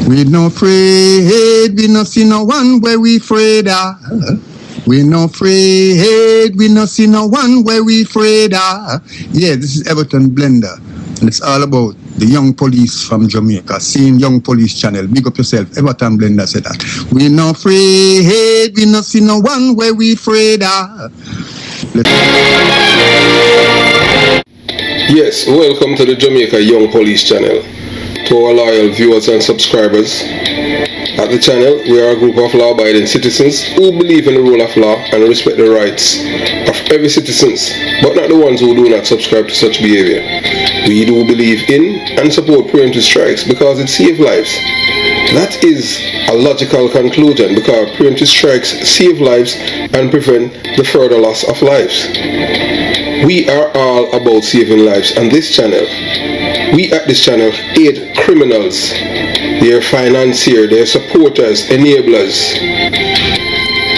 We no afraid, we no see no one where we afraid of. We no afraid, we no see no one where we afraid of. Yeah, this is Everton Blender, and it's all about the young police from Jamaica, seeing Young Police Channel. Big up yourself, Everton Blender said that. We no afraid, we no see no one where we afraid of. Yes, welcome to the Jamaica Young Police Channel. To our loyal viewers and subscribers, at the channel we are a group of law-abiding citizens who believe in the rule of law and respect the rights of every citizen, but not the ones who do not subscribe to such behavior. We do believe in and support preemptive strikes because it saves lives. That is a logical conclusion because preemptive strikes save lives and prevent the further loss of lives. We are all about saving lives on this channel. We at this channel aid criminals, their financiers, their supporters, enablers,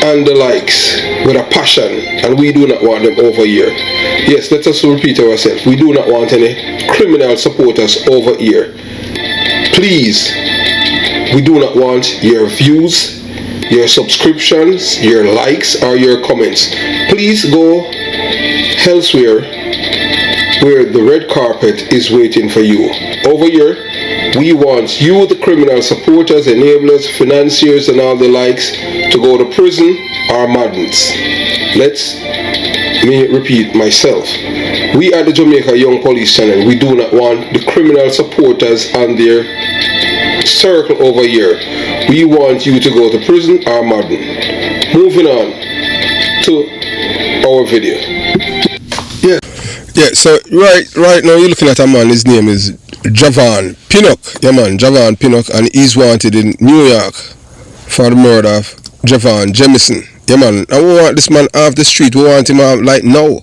and the likes with a passion, and we do not want them over here. Yes, let us repeat ourselves. We do not want any criminal supporters over here. Please, we do not want your views, your subscriptions, your likes, or your comments. Please go elsewhere where the red carpet is waiting for you. Over here, we want you, the criminal supporters, enablers, financiers, and all the likes, to go to prison or madness. Let me repeat myself. We at the Jamaica Young Police Channel, we do not want the criminal supporters and their circle over here. We want you to go to prison or madden. Moving on to our video. Yeah, so right now you're looking at a man, his name is Javon Pinnock. Yeah man, Javon Pinnock, and he's wanted in New York for the murder of Javon Jamison. Yeah man, and we want this man off the street, we want him out like now.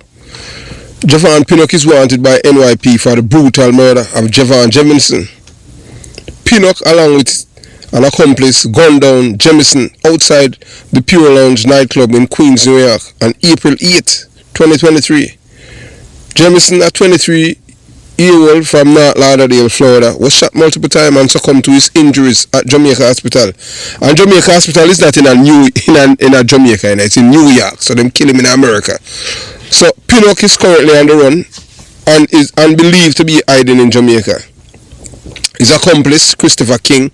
Javon Pinnock is wanted by NYP for the brutal murder of Javon Jamison. Pinnock, along with an accomplice, gunned down Jamison outside the Pure Lounge nightclub in Queens, New York on April 8, 2023. Jamison, a 23-year-old from North Lauderdale, Florida, was shot multiple times and succumbed to his injuries at Jamaica Hospital. And Jamaica Hospital is not in a Jamaica, it's in New York, so them kill him in America. So Pinnock is currently on the run and is believed to be hiding in Jamaica. His accomplice, Christopher King,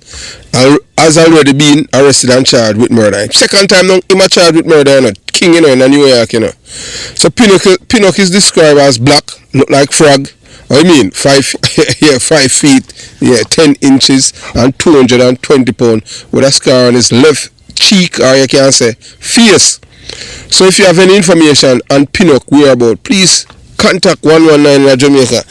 has already been arrested and charged with murder. Second time now, him charged with murder, you know. King, you know, in New York, you know. So Pinnock is described as black, look like frog. I mean, 5 feet, 10 inches, and 220 pounds, with a scar on his left cheek, or you can say face. So if you have any information on Pinnock whereabouts, please contact 119 in Jamaica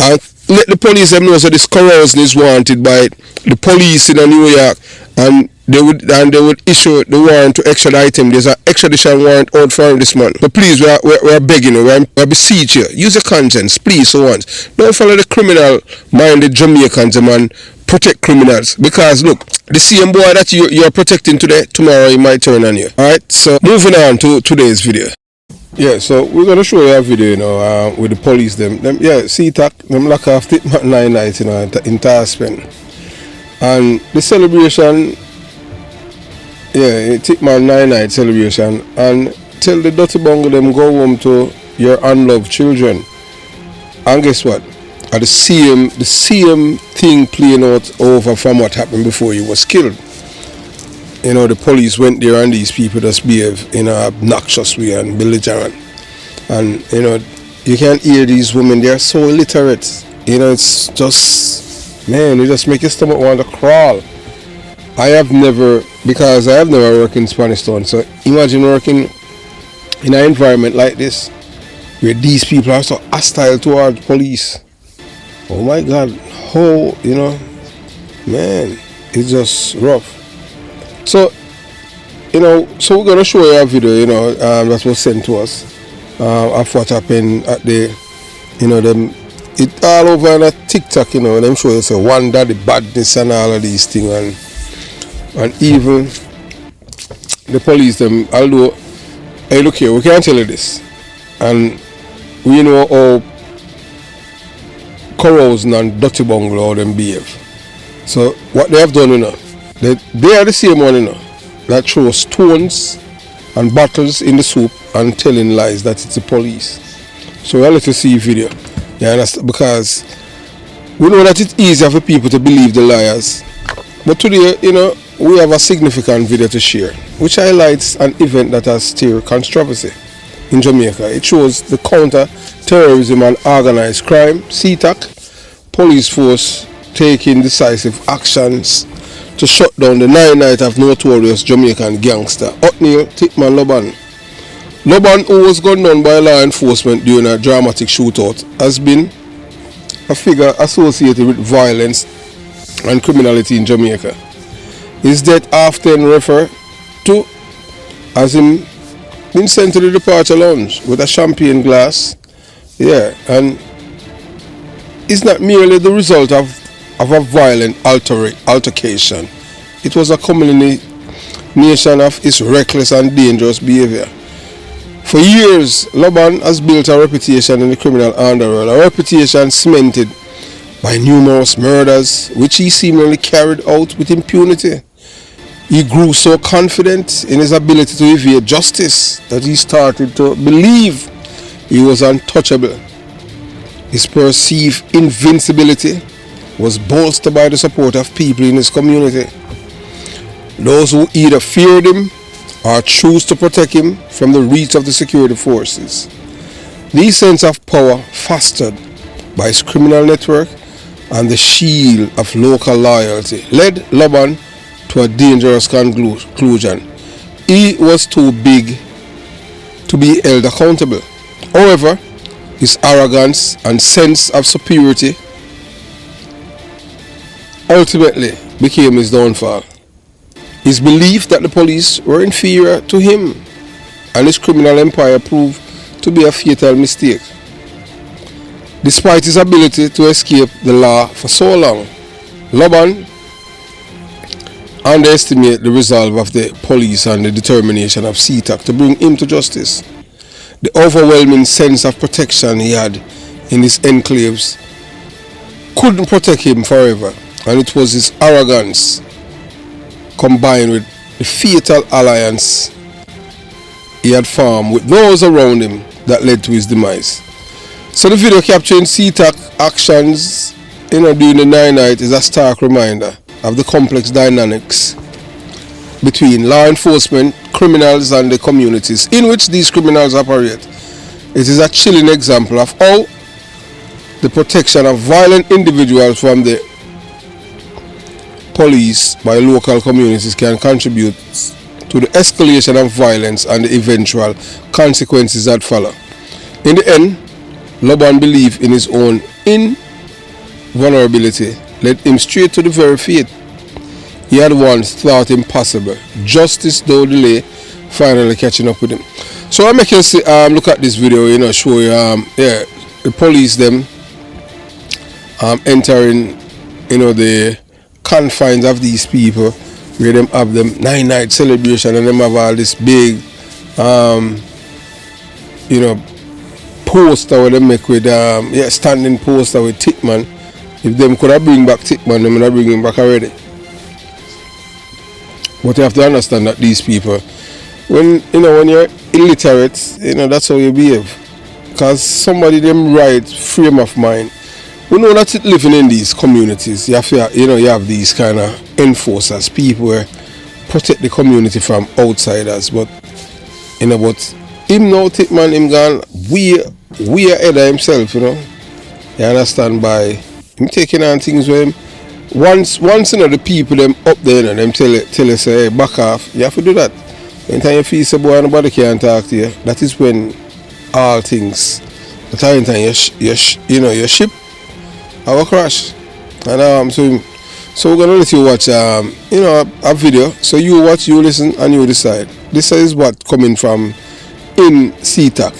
and let the police them know so this carousing is wanted by the police in New York, and they would issue the warrant to extradite him. There's an extradition warrant out for him this month. But please, we're begging you, we're beseeching you. Use your conscience, please, for once. Don't follow the criminal-minded Jamaicans, man. Protect criminals. Because, look, the same boy that you're protecting today, tomorrow he might turn on you. Alright, so moving on to today's video. Yeah, so we're going to show you a video, you know, with the police, them them lock off Titman 9 nights, you know, in Taspen. And the celebration, Titman 9 night celebration, and tell the dirty bungle them go home to your unloved children. And guess what? The same thing playing out over from what happened before he was killed. You know, the police went there and these people just behave in an obnoxious way and belligerent. And, you know, you can't hear these women, they're so illiterate. You know, it's just, man, it just makes your stomach want to crawl. I have never worked in Spanish Town, so imagine working in an environment like this, where these people are so hostile toward police. Oh my God, how, you know, man, it's just rough. So, you know, so we're going to show you a video, you know, that was sent to us of what happened at the, you know, them, it all over on a TikTok, you know, them show you, say, wonder the badness and all of these things, and even the police, them, although, hey, look here, we can't tell you this, and we know how carousing and dirty bungalow how them behave. So what they have done, they are the same one, that throw stones and bottles in the soup and telling lies that it's the police. So I'll let you see a video. You understand? Because we know that it's easier for people to believe the liars. But today, we have a significant video to share, which highlights an event that has stirred controversy in Jamaica. It shows the counter-terrorism and organized crime, CTAC, police force taking decisive actions to shut down the 9-night of notorious Jamaican gangster Othniel Tickman Loban. Loban, who was gunned down by law enforcement during a dramatic shootout, has been a figure associated with violence and criminality in Jamaica. His death often referred to as him being sent to the departure lounge with a champagne glass. Yeah, and it's not merely the result of a violent altercation. It was a culmination of his reckless and dangerous behavior. For years, Loban has built a reputation in the criminal underworld, a reputation cemented by numerous murders, which he seemingly carried out with impunity. He grew so confident in his ability to evade justice that he started to believe he was untouchable. His perceived invincibility was bolstered by the support of people in his community. Those who either feared him or chose to protect him from the reach of the security forces. This sense of power, fostered by his criminal network and the shield of local loyalty, led Loban to a dangerous conclusion. He was too big to be held accountable. However, his arrogance and sense of superiority ultimately became his downfall. His belief that the police were inferior to him and his criminal empire proved to be a fatal mistake. Despite his ability to escape the law for so long, Loban underestimated the resolve of the police and the determination of CTAC to bring him to justice. The overwhelming sense of protection he had in his enclaves couldn't protect him forever, and it was his arrogance combined with the fatal alliance he had formed with those around him that led to his demise. So the video capturing CTAC actions during the 9-night is a stark reminder of the complex dynamics between law enforcement, criminals and the communities in which these criminals operate. It is a chilling example of how the protection of violent individuals from the police by local communities can contribute to the escalation of violence and the eventual consequences that follow. In the end, Loban believed in his own invulnerability led him straight to the very fate he had once thought impossible. Justice, though delay, finally catching up with him. So I make you see, look at this video, show you, the police them entering, the confines of these people, where them have them 9-night celebration and them have all this big, poster where they make with, standing poster with Tickman. If them could have bring back Tickman, them would have bring him back already. But you have to understand that these people, when you're illiterate, that's how you behave. Because somebody them right frame of mind, we know that living in these communities, you have these kind of enforcers, people who protect the community from outsiders. But him now, Tickman, him gone way ahead of himself, You understand, by him taking on things with him. Once the people them up there, them tell you say, hey, back off, you have to do that. Anytime you feel so boy nobody can talk to you, that is when all things, the time your ship have a crash. And so we're gonna let you watch a video. So you watch, you listen, and you decide. This is what coming from in CTAC.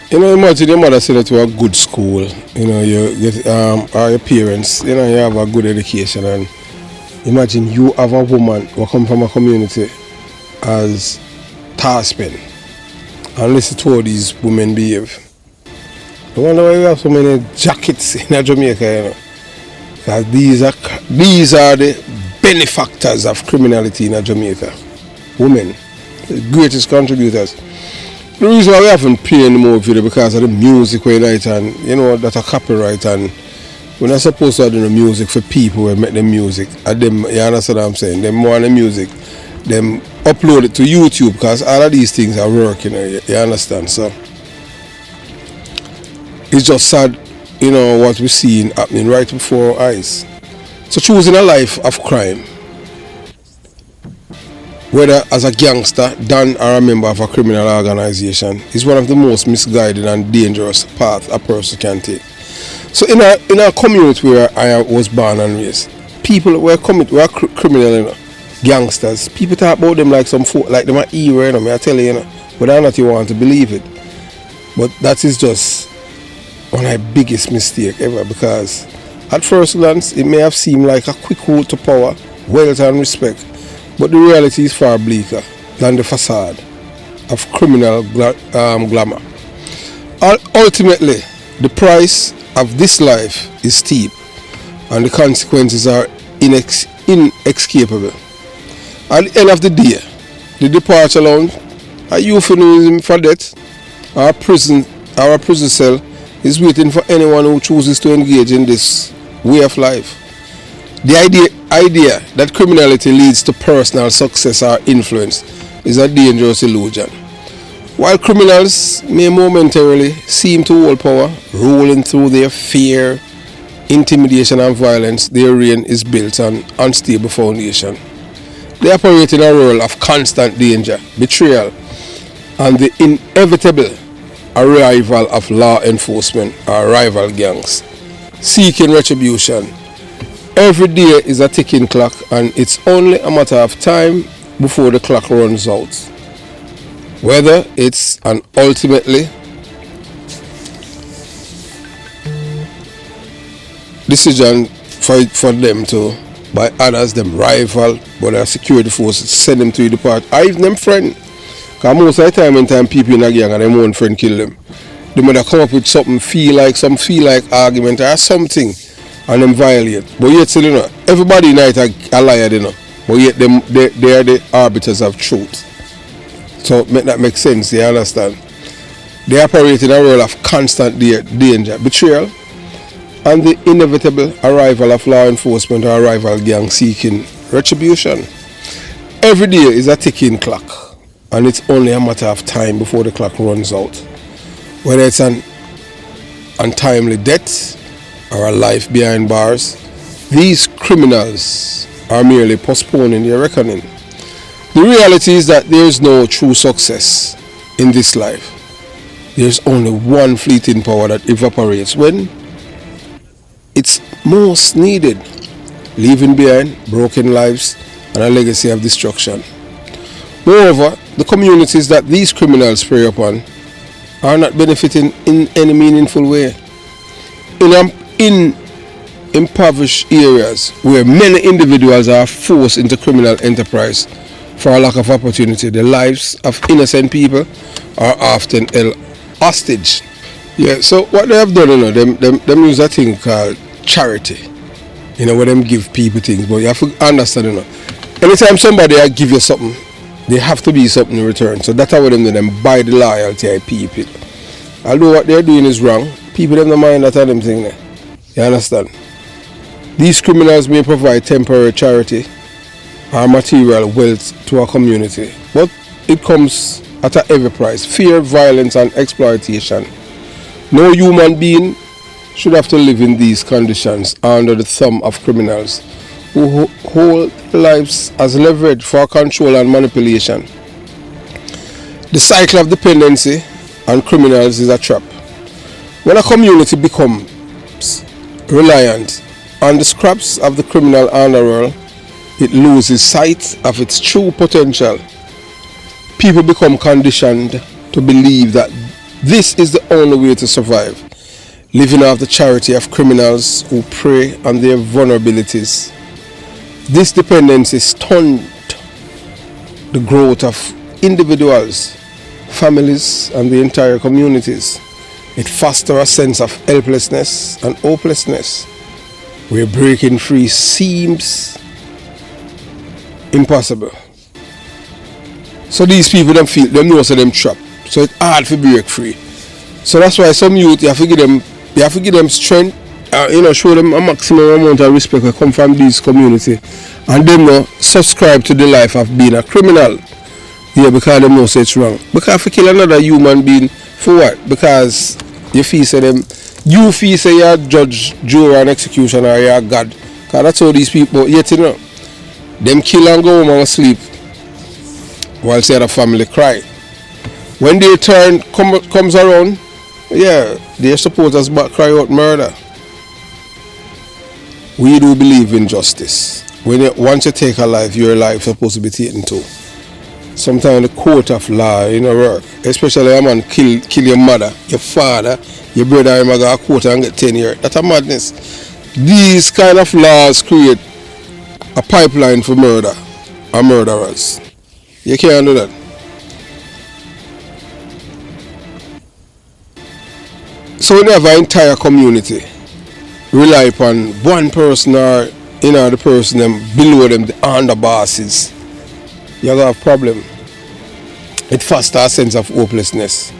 You know, imagine your mother send you to a good school. You know, you get or your parents. You know, you have a good education, and imagine you have a woman who come from a community as Taspen, and listen to how these women behave. I wonder why we have so many jackets in Jamaica, you know. Because these are the benefactors of criminality in Jamaica. Women, the greatest contributors. The reason why we haven't played anymore video because of the music we write, and you know that a copyright, and we're not supposed to do the music for people who make the music. And them, you understand what I'm saying? Them want the music, them upload it to YouTube because all of these things are working, you understand? So it's just sad, you know, what we're seeing happening right before our eyes. So choosing a life of crime, whether as a gangster, done or a member of a criminal organization, is one of the most misguided and dangerous paths a person can take. So in a community where I was born and raised, people were criminal, you know, gangsters. People talk about them like some folk, like them are evil, you know, I tell you, whether or not you want to believe it. But that is just one of the biggest mistake ever, because at first glance it may have seemed like a quick route to power, wealth and respect, but the reality is far bleaker than the facade of criminal glamour. Ultimately, the price of this life is steep and the consequences are inescapable. At the end of the day, the departure alone, a euphemism for death, or a prison cell is waiting for anyone who chooses to engage in this way of life. The idea that criminality leads to personal success or influence is a dangerous illusion. While criminals may momentarily seem to hold power, rolling through their fear, intimidation and violence, their reign is built on unstable foundation. They operate in a role of constant danger, betrayal, and the inevitable arrival of law enforcement or rival gangs seeking retribution. Every day is a ticking clock, and it's only a matter of time before the clock runs out. Whether it's an ultimately decision for them to, by others, them rival, but our security forces send them to the depart, or even them friend. Because most of the time when people in a gang and their own friend kill them, they might come up with something feel like argument or something, and them violate. But yet still, you know, everybody in it a liar, you know. But yet they are the arbiters of truth. So that makes sense, you understand? They operate in a role of constant danger, betrayal, and the inevitable arrival of law enforcement or rival gang seeking retribution. Every day is a ticking clock, and it's only a matter of time before the clock runs out. Whether it's an untimely death or a life behind bars, these criminals are merely postponing their reckoning. The reality is that there is no true success in this life. There's only one fleeting power that evaporates when it's most needed, leaving behind broken lives and a legacy of destruction. Moreover, the communities that these criminals prey upon are not benefiting in any meaningful way. In impoverished areas where many individuals are forced into criminal enterprise for a lack of opportunity, the lives of innocent people are often held hostage. Yeah, so what they have done, you know, them use a thing called charity, you know, where them give people things, but you have to understand, you know, anytime somebody give you something, there have to be something in return. So that's how them do, them buy the loyalty of people. Although what they're doing is wrong, people don't mind that them thing there. You understand? These criminals may provide temporary charity or material wealth to a community, but it comes at a heavy price: fear, violence and exploitation. No human being should have to live in these conditions under the thumb of criminals who hold lives as leverage for control and manipulation. The cycle of dependency on criminals is a trap. When a community becomes reliant on the scraps of the criminal underworld, it loses sight of its true potential. People become conditioned to believe that This is the only way to survive, living off the charity of criminals who prey on their vulnerabilities. This dependency stunted the growth of individuals, families, and the entire communities. It fosters a sense of helplessness and hopelessness, where breaking free seems impossible. So these people them feel them know so them trapped. So it's hard to break free. So that's why some youth you have to give them strength, show them a maximum amount of respect that come from this community, and them not subscribe to the life of being a criminal. Yeah, because them know say it's wrong. Because if you kill another human being for what? Because you feel say you're a judge, jury, and executioner, or you're a God. Because that's how these people yet them kill and go home and sleep while the other family cry. When their turn comes around, yeah, they're supposed to cry out murder. We do believe in justice. Once you take a life, your life is supposed to be taken too. Sometimes the court of law work. Especially a man kill your mother, your father, your brother, and go to court and get 10 years. That's a madness. These kind of laws create a pipeline for murder or murderers. You can't do that. So when you have an entire community rely upon one person or the person them below them, the underbosses, you have a problem. It fosters a sense of hopelessness.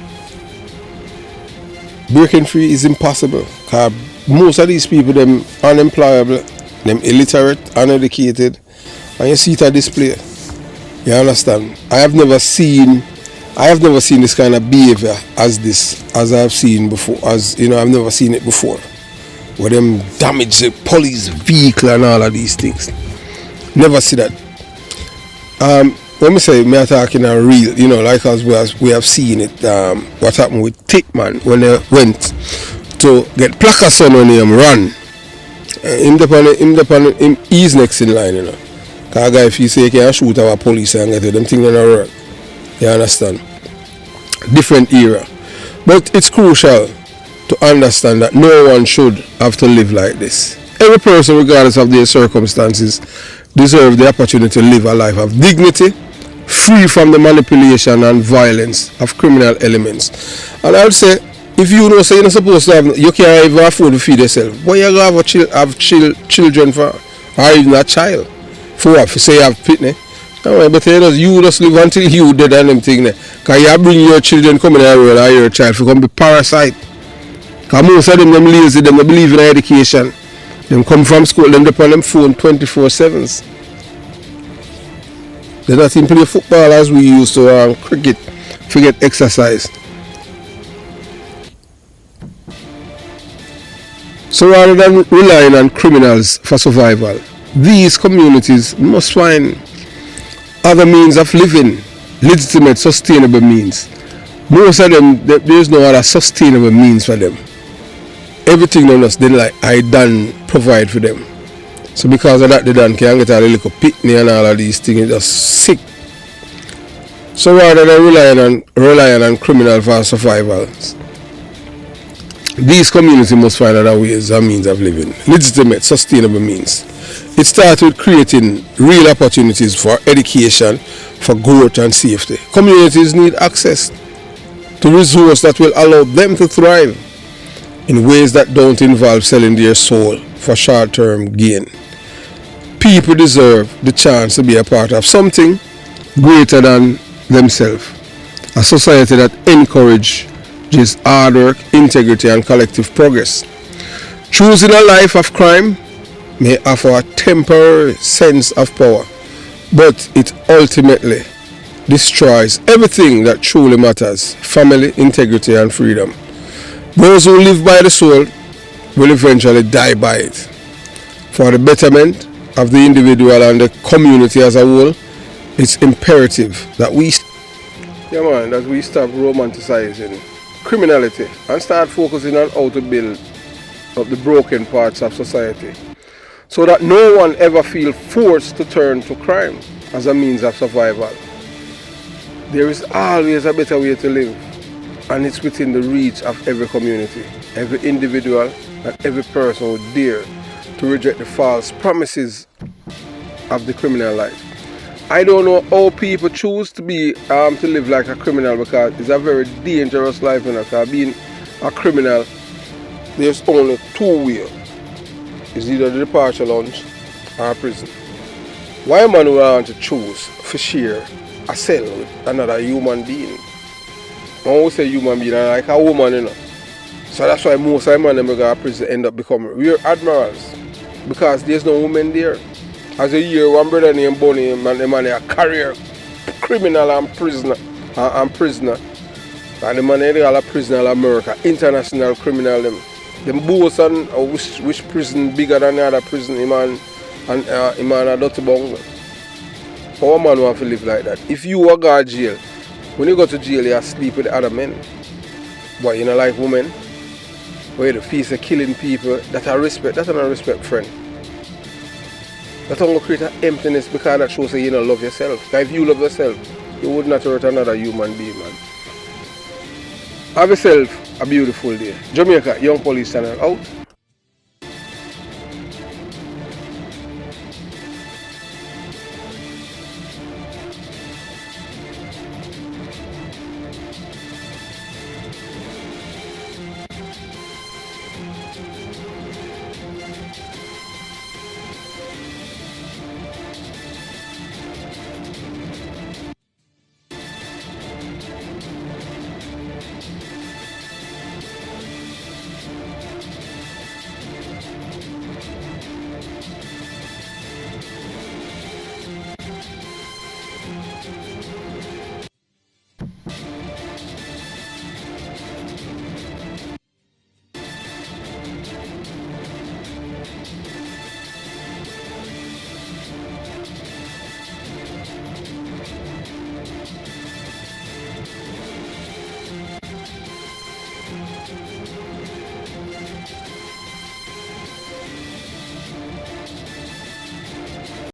Breaking free is impossible because most of these people them unemployable, them illiterate, uneducated, and you see it at display. You understand? I have never seen this kind of behavior as I've seen before. I've never seen it before. Where them damage the police vehicle and all of these things. Never see that. When we say me talking a real, like as we have seen it, what happened with Tickman when they went to get Plackerson on him run. He's next in line, Because a guy, if you say you can't shoot our police and get it, them things don't work. You understand? Different era. But it's crucial to understand that no one should have to live like this. Every person, regardless of their circumstances, deserves the opportunity to live a life of dignity, free from the manipulation and violence of criminal elements. And I would say, if you know say you're not supposed to have, you can't even afford to feed yourself, what you going to have children for? Or even a child? For what? For say you have pitney? But you just live until you dead and them thing there. Because you bring your children coming in the world or your child for come be parasite. Because most of them lazy, them believe in education. Them come from school, them depend on them phone 24/7s. They not even play football as we used to, cricket, forget exercise. So rather than relying on criminals for survival, these communities must find other means of living, legitimate, sustainable means. Most of them, there is no other sustainable means for them. Everything I done provide for them. So because of that, they done can get a little pitney and all of these things. It's just sick. So rather than relying on criminal for survival, these communities must find other ways and means of living, legitimate, sustainable means. It starts with creating real opportunities for education, for growth and safety. Communities need access to resources that will allow them to thrive in ways that don't involve selling their soul for short-term gain. People deserve the chance to be a part of something greater than themselves. A society that encourages hard work, integrity, and collective progress. Choosing a life of crime may offer a temporary sense of power, but it ultimately destroys everything that truly matters: family, integrity, and freedom. Those who live by the soul will eventually die by it. For the betterment of the individual and the community as a whole, it's imperative that we stop romanticizing criminality and start focusing on how to build up the broken parts of society, so that no one ever feels forced to turn to crime as a means of survival. There is always a better way to live. and it's within the reach of every community. Every individual and every person would dare to reject the false promises of the criminal life. I don't know how people choose to be to live like a criminal, because it's a very dangerous life. Because being a criminal, there's only two ways. It's either the departure lounge or prison. Why a man would want to choose to share a cell with another human being? When we say human being, like a woman, you know. So that's why most of the men who go to prison end up becoming real admirals, because there's no women there. As a year, one brother named Bonnie, man, the man is a career criminal and prisoner. And the man is a prisoner in America, international criminal. Them both and which prison bigger than the other prison, him and a dirty bungle. How a man want to live like that? If you go to jail, when you go to jail, you sleep with other men. But you know, like women, where the feast of killing people, that's a respect, that's not a respect, friend. That don't create an emptiness, because that shows that you don't love yourself. Because if you love yourself, you would not hurt another human being, man. Have yourself a beautiful day. Jamaica Young Police Channel out.